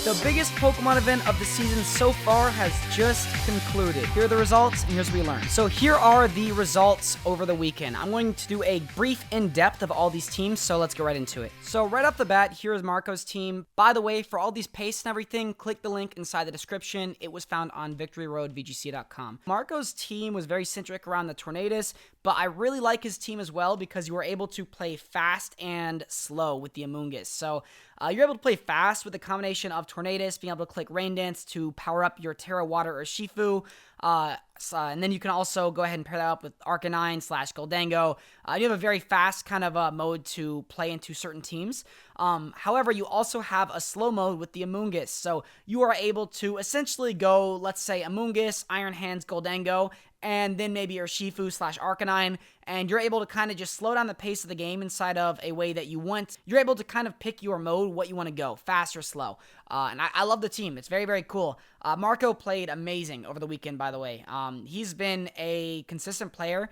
The biggest Pokemon event of the season so far has just concluded. Here are the results, and here's what we learned. So here are the results over the weekend. I'm going to do a brief in-depth of all these teams, so let's get right into it. So right off the bat, here's Marco's team. By the way, for all these pastes and everything, click the link inside the description. It was found on victoryroadvgc.com. Marco's team was very centric around the Tornadus, but I really like his team as well because you were able to play fast and slow with the Amoonguss. So you're able to play fast with a combination of Tornadus, being able to click Rain Dance to power up your Terra, Water, or Shifu. And then you can also go ahead and pair that up with Arcanine / Goldango. You have a very fast kind of mode to play into certain teams. However, you also have a slow mode with the Amoonguss. So you are able to essentially go, let's say, Amoonguss, Iron Hands, Goldango, and then maybe your Shifu / Arcanine, and you're able to kind of just slow down the pace of the game inside of a way that you want. You're able to kind of pick your mode, what you want to go, fast or slow. And I love the team. It's very, very cool. Marco played amazing over the weekend, by the way. He's been a consistent player.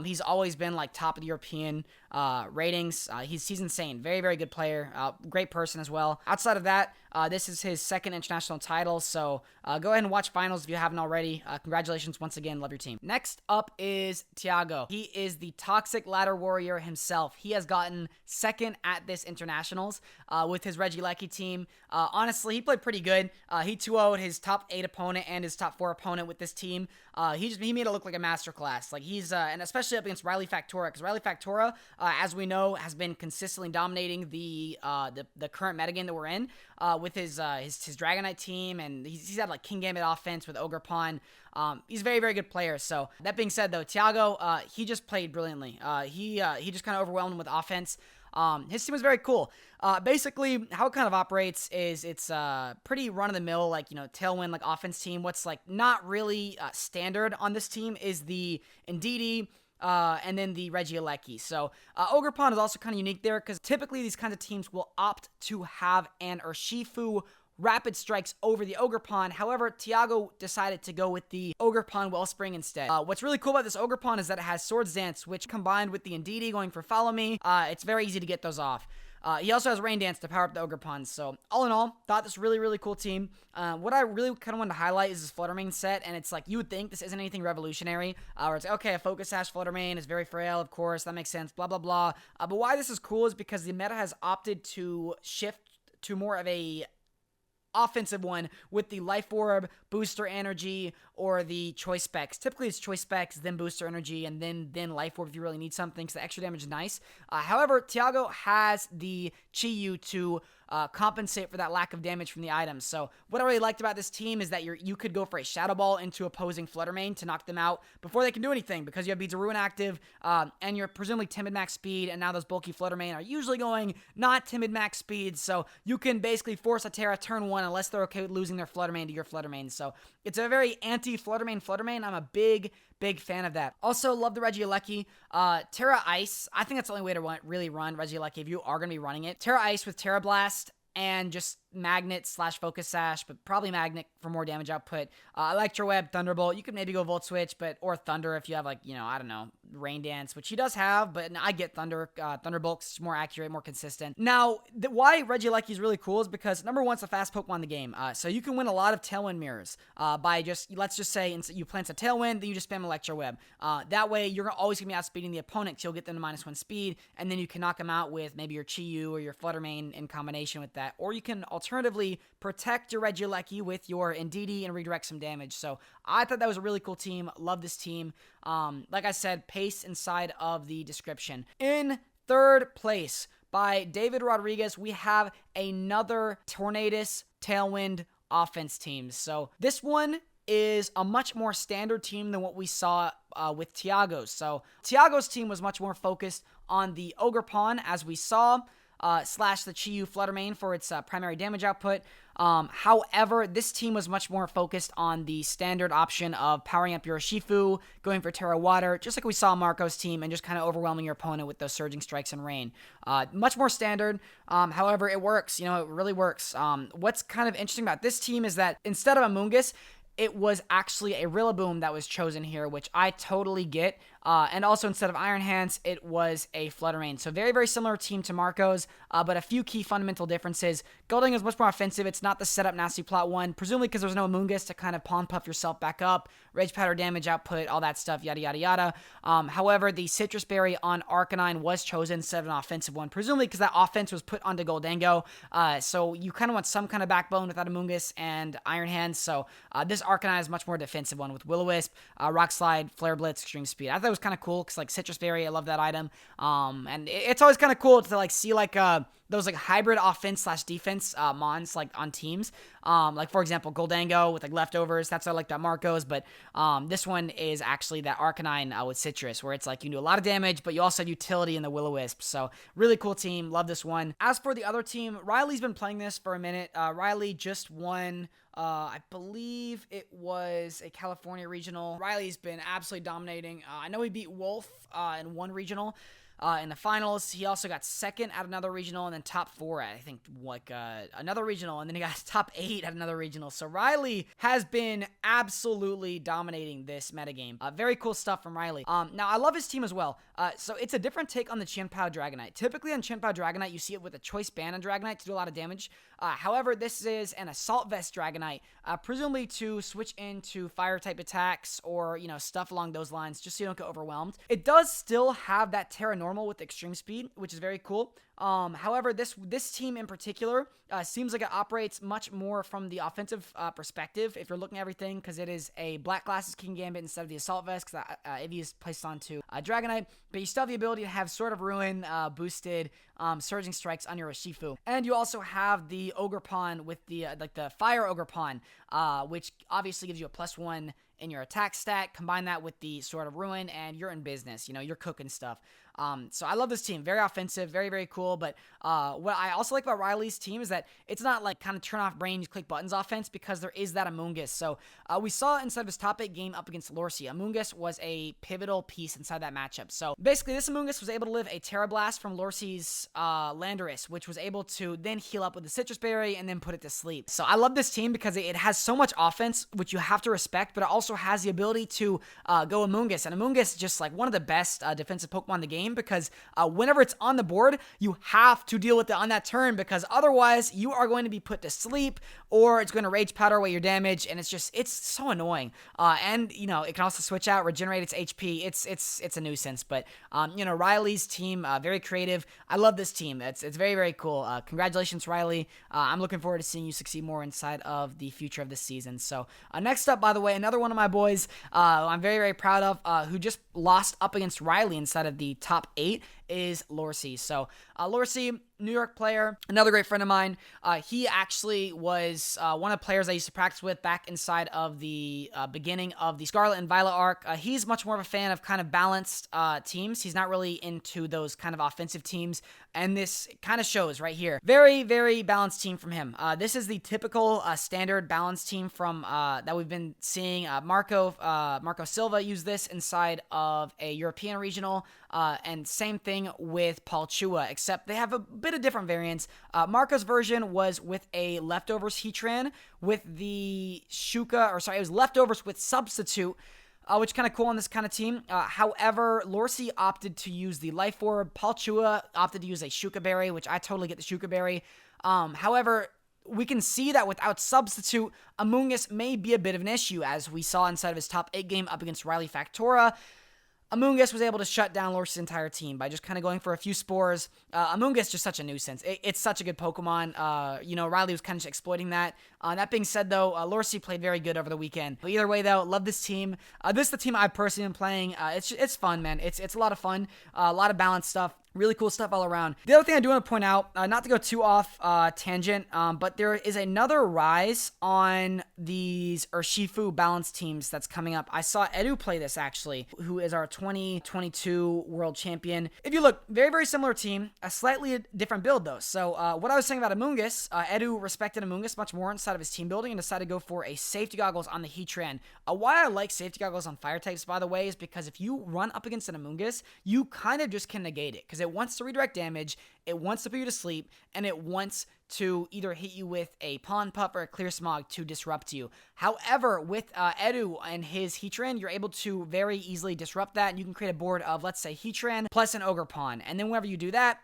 He's always been like top of the European ratings. He's insane. Very, very good player. Great person as well. Outside of that, this is his second international title. So go ahead and watch finals if you haven't already. Congratulations once again. Love your team. Next up is Thiago. He is the toxic ladder warrior himself. He has gotten second at this internationals with his Regieleki team. Honestly, he played pretty good. He 2-0'd his top 8 opponent and his top 4 opponent with this team. He made it look like a masterclass. Like and especially up against Riley Factora, because Riley Factora, as we know, has been consistently dominating the current metagame that we're in with his Dragonite team, and he's had like King Gambit offense with Ogre Pawn. He's a very, very good player. So that being said, though, Thiago, he just played brilliantly. He just kind of overwhelmed him with offense. His team was very cool. Basically, how it kind of operates is it's pretty run-of-the-mill, like, Tailwind, like, offense team. What's, like, not really standard on this team is the Indeedee, and then the Regieleki. So, Ogerpon is also kind of unique there, because typically these kinds of teams will opt to have an Urshifu Rapid Strikes over the Ogerpon. However, Thiago decided to go with the Ogerpon Wellspring instead. What's really cool about this Ogerpon is that it has Swords Dance, which combined with the Indeedee going for Follow Me, it's very easy to get those off. He also has Rain Dance to power up the Ogerpon. So, all in all, thought this really, really cool team. What I really kind of wanted to highlight is this Fluttermane set, and it's like, you would think this isn't anything revolutionary, where it's like, okay, a Focus Sash Fluttermane is very frail, of course, that makes sense, blah, blah, blah. But why this is cool is because the meta has opted to shift to more of a offensive one with the Life Orb, Booster Energy, or the Choice Specs. Typically, it's Choice Specs, then Booster Energy, and then Life Orb if you really need something, because the extra damage is nice. However, Thiago has the Chi-Yu to compensate for that lack of damage from the items. So what I really liked about this team is that you could go for a Shadow Ball into opposing Fluttermane to knock them out before they can do anything, because you have Beads of Ruin active, and you're presumably Timid Max Speed, and now those bulky Fluttermane are usually going not Timid Max Speed, so you can basically force a Terra turn 1 unless they're okay with losing their Fluttermane to your Fluttermane. So it's a very anti-Fluttermane. I'm a big fan of that. Also, love the Regieleki. Terra Ice, I think that's the only way to really run Regieleki if you are going to be running it. Terra Ice with Terra Blast and just Magnet / Focus Sash, but probably Magnet for more damage output. Electro Web, Thunderbolt. You could maybe go Volt Switch, or Thunder if you have, like, I don't know, Rain Dance, which he does have, but I get Thunder. Thunderbolt's more accurate, more consistent. Now, why Regieleki is really cool is because, number one, it's a fast Pokemon in the game. So you can win a lot of Tailwind mirrors by let's just say you plant a Tailwind, then you just spam Electro Web. That way, you're always going to be outspeeding the opponent, so you'll get them to -1 speed, and then you can knock them out with maybe your Chi-Yu or your Fluttermane in combination with that. Or you can alternatively protect your Regieleki with your Indeedee and redirect some damage. So I thought that was a really cool team. Love this team. Like I said, paste inside of the description. In third place, by David Rodriguez, we have another Tornadus Tailwind offense team. So this one is a much more standard team than what we saw with Thiago's. So Thiago's team was much more focused on the Ogerpon, as we saw, / the Chi-Yu Fluttermane for its primary damage output. However, this team was much more focused on the standard option of powering up your Shifu, going for Terra Water, just like we saw Marco's team, and just kind of overwhelming your opponent with those Surging Strikes and Rain. Much more standard. However, it works. It really works. What's kind of interesting about this team is that instead of Amoonguss, it was actually a Rillaboom that was chosen here, which I totally get. And also instead of Iron Hands, it was a Flutter Mane. So very, very similar team to Marco's, but a few key fundamental differences. Golding is much more offensive. It's not the setup nasty plot one, presumably because there's no Amoonguss to kind of pawn puff yourself back up, rage powder damage output, all that stuff, yada, yada, yada. However, the Citrus Berry on Arcanine was chosen instead of an offensive one, presumably because that offense was put onto Goldango. So you kind of want some kind of backbone without Amoonguss and Iron Hands. So this Arcanine is much more defensive one with Will-O-Wisp, Rock Slide, Flare Blitz, Extreme Speed. I thought it was kind of cool because like Citrus Berry, I love that item. And it's always kind of cool to like see like those like hybrid offense / defense mons like on teams. Like for example, Goldango with like leftovers. That's what I like that Marco's. But this one is actually that Arcanine with Citrus, where it's like you do a lot of damage, but you also have utility in the Will-O-Wisp. So really cool team. Love this one. As for the other team, Riley's been playing this for a minute. Riley just won. I believe it was a California regional. Riley's been absolutely dominating. I know he beat Wolf in one regional. In the finals, he also got second at another regional and then top 4 at, I think, like another regional, and then he got top 8 at another regional. So Riley has been absolutely dominating this metagame. Very cool stuff from Riley. Now, I love his team as well. So it's a different take on the Chien-Pao Dragonite. Typically on Chien-Pao Dragonite, you see it with a choice ban on Dragonite to do a lot of damage. However, this is an Assault Vest Dragonite, presumably to switch into fire-type attacks or, you know, stuff along those lines, just so you don't get overwhelmed. It does still have that Terra Normal with extreme speed, which is very cool. However, this team in particular seems like it operates much more from the offensive perspective if you're looking at everything, because it is a Black Glasses King Gambit instead of the Assault Vest, because Eevee is placed onto Dragonite, but you still have the ability to have Sword of Ruin boosted Surging Strikes on your Urshifu. And you also have the Ogre Pawn with the like the Fire Ogre Pawn, which obviously gives you a +1 in your attack stat. Combine that with the Sword of Ruin, and you're in business. You know, you're cooking stuff. So I love this team. Very offensive, very, very cool. But what I also like about Riley's team is that it's not like kind of turn off brain, you click buttons offense, because there is that Amoonguss. So we saw inside of his top 8 game up against Lorsi, Amoonguss was a pivotal piece inside that matchup. So basically, this Amoonguss was able to live a Terra Blast from Lorsi's Landorus, which was able to then heal up with the Citrus Berry and then put it to sleep. So I love this team because it has so much offense, which you have to respect, but it also has the ability to go Amoonguss. And Amoonguss is just like one of the best defensive Pokemon in the game, because whenever it's on the board, you have to deal with it on that turn, because otherwise you are going to be put to sleep, or it's going to Rage Powder away your damage, and it's so annoying. And you know, it can also switch out, regenerate its HP. It's a nuisance. But you know, Riley's team, very creative. I love this team. It's very, very cool. Congratulations, Riley. I'm looking forward to seeing you succeed more inside of the future of this season. So next up, by the way, another one of my boys I'm very, very proud of, who just lost up against Riley inside of the top 8, is Lorsi. So Lorsi, New York player, another great friend of mine. He actually was one of the players I used to practice with back inside of the beginning of the Scarlet and Violet arc. He's much more of a fan of kind of balanced teams. He's not really into those kind of offensive teams, and this kind of shows right here. Very, very balanced team from him. This is the typical standard balanced team from that we've been seeing. Marco Silva used this inside of a European regional, and same thing with Paul Chua, except they have a bit of different variants. Marco's version was with a leftovers Heatran with the Shuka, it was leftovers with Substitute, which is kind of cool on this kind of team. However, Lorsi opted to use the Life Orb. Paul Chua opted to use a Shuka Berry, which I totally get the Shuka Berry. However, we can see that without Substitute, Amoonguss may be a bit of an issue, as we saw inside of his top 8 game up against Riley Factora. Amoonguss was able to shut down Lorsi's entire team by just kind of going for a few spores. Amoonguss is just such a nuisance. It's such a good Pokemon. You know, Riley was kind of just exploiting that. That being said, though, Lorsi played very good over the weekend. But either way, though, love this team. This is the team I've personally been playing. It's fun, man. It's a lot of fun. A lot of balanced stuff. Really cool stuff all around. The other thing I do want to point out, not to go too off tangent, but there is another rise on these Urshifu balance teams that's coming up. I saw Edu play this, actually, who is our 2022 world champion. If you look, very, very similar team, a slightly different build, though. So what I was saying about Amoonguss, Edu respected Amoonguss much more inside of his team building and decided to go for a safety goggles on the Heatran. Why I like safety goggles on fire types, by the way, is because if you run up against an Amoonguss, you kind of just can negate it, because it wants to redirect damage. It wants to put you to sleep, and it wants to either hit you with a Pollen Puff or a Clear Smog to disrupt you. However, with Edu and his Heatran, you're able to very easily disrupt that, and you can create a board of, let's say, Heatran plus an Ogerpon. And then whenever you do that,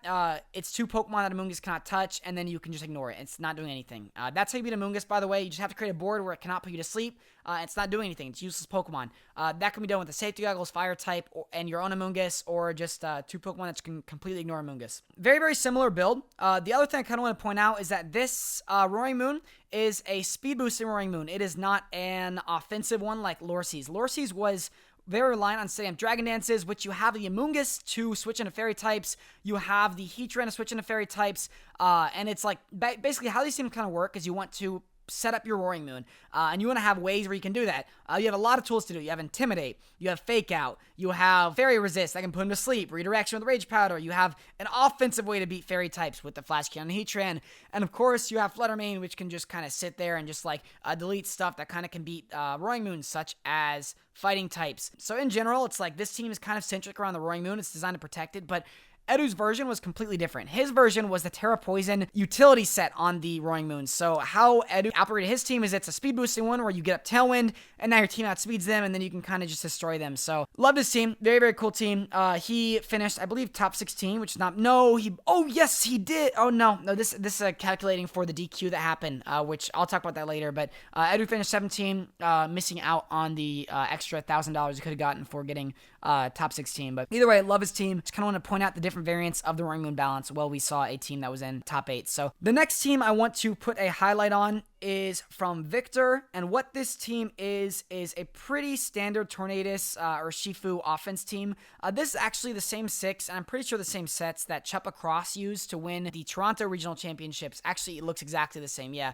it's 2 Pokemon that Amoonguss cannot touch, and then you can just ignore it. It's not doing anything. That's how you beat Amoonguss, by the way. You just have to create a board where it cannot put you to sleep. It's not doing anything. It's useless Pokemon. That can be done with a Safety Goggles Fire type and your own Amoonguss, or just 2 Pokemon that can completely ignore Amoonguss. Very, very similar build. The other thing I kind of want to point out is that this Roaring Moon is a speed boosting Roaring Moon. It is not an offensive one like Lorsee's. Lorsee's was very reliant on setting up Dragon Dances, which you have the Amoonguss to switch into Fairy types. You have the Heatran to switch into Fairy types. And it's like, basically how these teams kind of work is you want to set up your Roaring Moon, and you want to have ways where you can do that. You have a lot of tools to do. You have Intimidate, you have Fake Out, you have Fairy Resist that can put him to sleep, Redirection with Rage Powder, you have an offensive way to beat Fairy types with the Flash Cannon and Heatran, and of course you have Flutter Mane, which can just kind of sit there and just like delete stuff that kind of can beat Roaring Moon, such as fighting types. So in general, it's like this team is kind of centric around the Roaring Moon. It's designed to protect it, but Edu's version was completely different. His version was the Terra Poison utility set on the Roaring Moon. So how Edu operated his team is it's a speed boosting one where you get up Tailwind, and now your team outspeeds them, and then you can kind of just destroy them. So loved his team. Very, very cool team. He finished, I believe, top 16, which is not, yes, he did. Oh, no, this is calculating for the DQ that happened, which I'll talk about that later. But Edu finished 17, missing out on the extra $1,000 he could have gotten for getting top 16. But either way, love his team. Just kind of want to point out the different variants of the Roaring Moon balance. Well, we saw a team that was in top 8. So the next team I want to put a highlight on is from Victor, and what this team is a pretty standard Tornadus or Shifu offense team. This is actually the same 6, and I'm pretty sure the same sets that Chupa Cross used to win the Toronto Regional Championships. Actually, it looks exactly the same, yeah.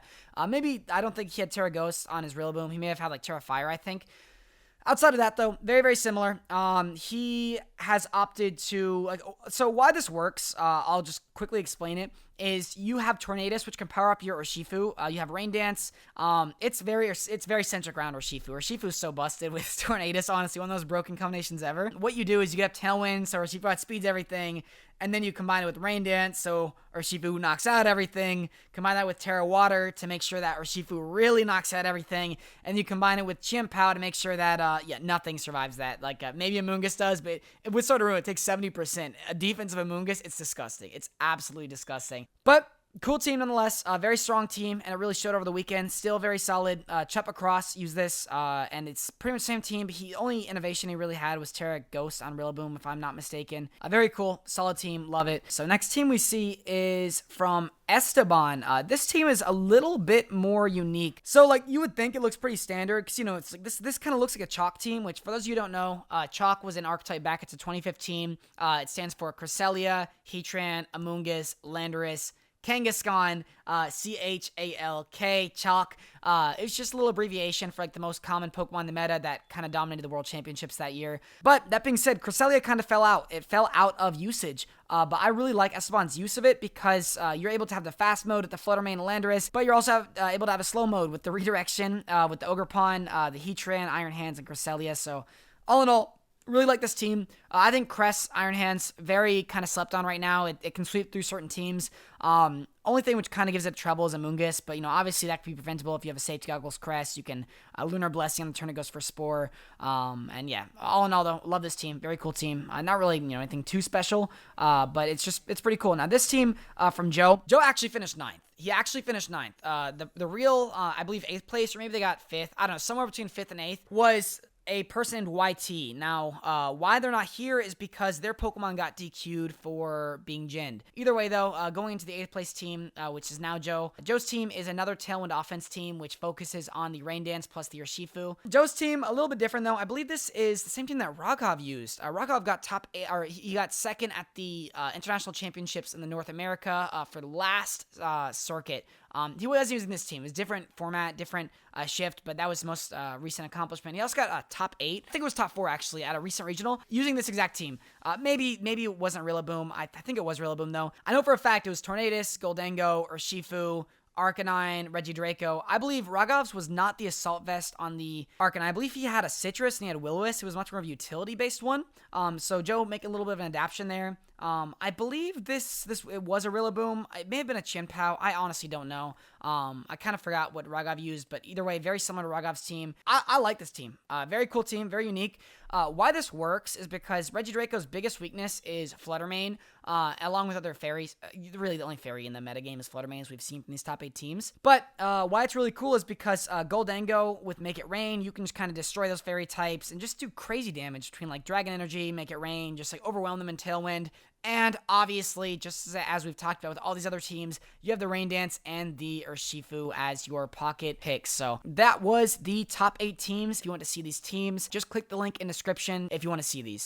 Maybe, I don't think he had Terra Ghost on his Rillaboom. He may have had like Terra Fire, I think. Outside of that, though, very, very similar. He has opted to, so why this works, I'll just quickly explain it, is you have Tornadus, which can power up your Urshifu. You have Rain Dance. It's very centric around Urshifu. Urshifu is so busted with Tornadus, honestly, one of those broken combinations ever. What you do is you get Tailwind, so Urshifu outspeeds everything, and then you combine it with Rain Dance, so Urshifu knocks out everything. Combine that with Terra Water to make sure that Urshifu really knocks out everything, and you combine it with Chien-Pao to make sure that, nothing survives that. Like, maybe Amoonguss does, but with Sordero, it takes 70%. A defensive Amoonguss, it's disgusting. It's absolutely disgusting. But cool team nonetheless, very strong team, and it really showed over the weekend. Still very solid. Chupa Cross used this, and it's pretty much the same team, but the only innovation he really had was Terra Ghost on Rillaboom, if I'm not mistaken. Very cool, solid team, love it. So next team we see is from Esteban. This team is a little bit more unique. So like you would think it looks pretty standard, because it's like this kind of looks like a Chalk team, which for those of you who don't know, Chalk was an archetype back into 2015. It stands for Cresselia, Heatran, Amoonguss, Landorus, Kangaskhan, C-H-A-L-K, Chalk. It's just a little abbreviation for like the most common Pokemon in the meta that kind of dominated the World Championships that year. But that being said, Cresselia kind of fell out. It fell out of usage. But I really like Esteban's use of it because you're able to have the fast mode with the Flutter Mane and Landorus, but you're also able to have a slow mode with the Redirection, with the Ogerpon, the Heatran, Iron Hands, and Cresselia. So all in all, really like this team. I think Cress, Iron Hands, very kind of slept on right now. It can sweep through certain teams. Only thing which kind of gives it trouble is Amoonguss, but obviously that can be preventable if you have a Safety Goggles Cress. You can Lunar Blessing on the turn it goes for Spore. And yeah, all in all though, love this team. Very cool team. Not really anything too special, but it's pretty cool. Now this team from Joe actually finished 9th. He actually finished 9th. The real, I believe 8th place, or maybe they got 5th. I don't know, somewhere between 5th and 8th was a person named YT. Now, why they're not here is because their Pokemon got DQ'd for being ginned. Either way, though, going into the 8th place team, which is now Joe. Joe's team is another Tailwind offense team, which focuses on the Rain Dance plus the Urshifu. Joe's team, a little bit different, though. I believe this is the same team that Rogov used. Rogov got top 8, or he got 2nd at the International Championships in the North America for the last circuit. He wasn't using this team. It was different format, different shift, but that was his most recent accomplishment. He also got top 8. I think it was top 4, actually, at a recent regional, using this exact team. Maybe it wasn't Rillaboom. I think it was Rillaboom, though. I know for a fact it was Tornadus, Goldengo, Urshifu, Arcanine, Regidraco. I believe Rogov's was not the Assault Vest on the Arcanine. I believe he had a Citrus and he had Will-O-Wisp. It was much more of a utility-based one. So Joe making a little bit of an adaptation there. I believe this it was a Rillaboom. It may have been a Chien-Pao. I honestly don't know. I kind of forgot what Raghav used, but either way, very similar to Raghav's team. I like this team. Very cool team, very unique. Why this works is because Regidraco's biggest weakness is Flutter Mane, along with other fairies. Really, the only fairy in the metagame is Flutter Mane, as we've seen from these top 8 teams. But why it's really cool is because Goldango with Make It Rain, you can just kind of destroy those fairy types and just do crazy damage between like Dragon Energy, Make It Rain, just like overwhelm them in Tailwind. And obviously, just as we've talked about with all these other teams, you have the Rain Dance and the Urshifu as your pocket picks. So that was the top 8 teams. If you want to see these teams, just click the link in the description if you want to see these.